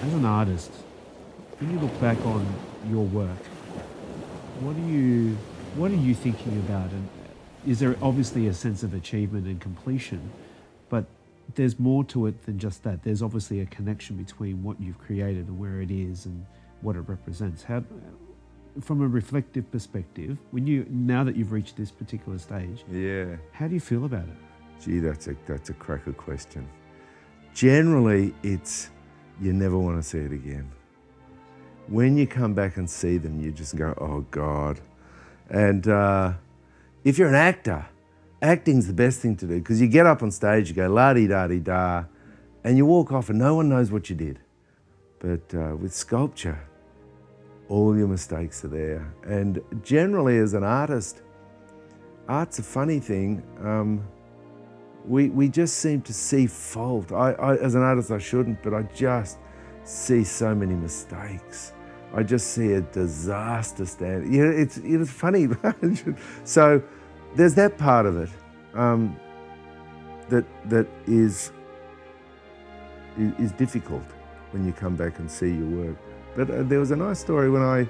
as an artist, when you look back on your work, what are you thinking about? And is there obviously a sense of achievement and completion, but there's more to it than just that. There's obviously a connection between what you've created and where it is and what it represents. How, from a reflective perspective, now that you've reached this particular stage, Yeah. how do you feel about it? Gee, that's a cracker question. Generally, it's you never want to see it again. When you come back and see them, you just go, oh God. And if you're an actor, acting's the best thing to do because you get up on stage, you go la-di-da-di-da, and you walk off and no one knows what you did. But with sculpture, all your mistakes are there. And generally as an artist, art's a funny thing. We just seem to see fault. I, as an artist, I shouldn't, but I just see so many mistakes. I just see a disaster stand. You know, it's funny. So there's that part of it that is difficult when you come back and see your work. But there was a nice story when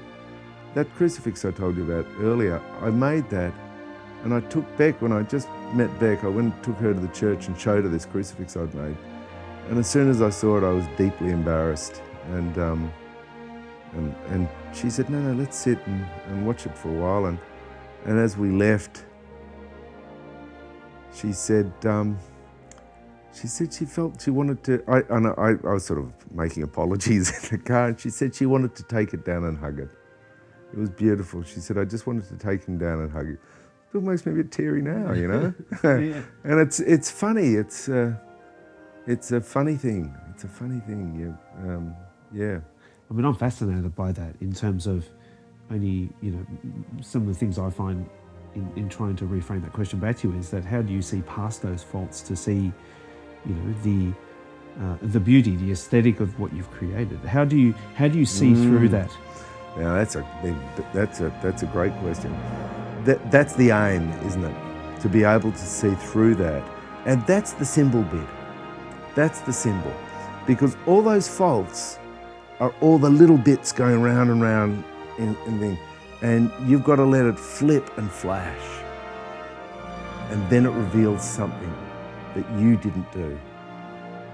that crucifix I told you about earlier, I made that and I took Beck, when I just met Beck, I went and took her to the church and showed her this crucifix I'd made. And as soon as I saw it, I was deeply embarrassed. And she said, no, let's sit and watch it for a while. And as we left, she said she felt she wanted to, I was sort of making apologies in the car, and she said she wanted to take it down and hug it. It was beautiful. She said, I just wanted to take him down and hug it. It makes me a bit teary now, you know? Yeah. And it's funny, it's a funny thing. It's a funny thing, yeah. I mean, I'm fascinated by that in terms of only, some of the things I find in trying to reframe that question back to you is that how do you see past those faults to see, the beauty, the aesthetic of what you've created? How do you see through that? Yeah, that's a great question. That's the aim, isn't it? To be able to see through that. And that's the symbol bit. That's the symbol. Because all those faults are all the little bits going round and round in thing. And you've got to let it flip and flash. And then it reveals something that you didn't do.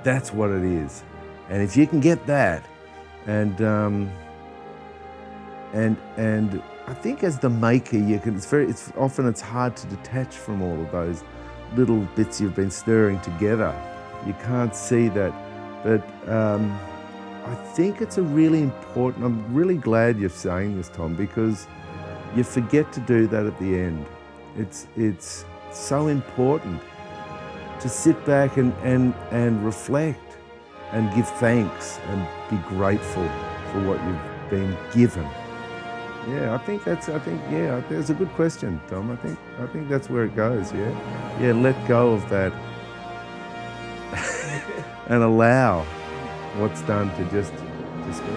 That's what it is. And if you can get that, and I think as the maker, you can. It's often hard to detach from all of those little bits you've been stirring together. You can't see that, but I think it's a really important. I'm really glad you're saying this, Tom, because you forget to do that at the end. It's so important to sit back and reflect and give thanks and be grateful for what you've been given. Yeah, I think that's a good question, Tom. I think that's where it goes, yeah, let go of that and allow what's done to speak.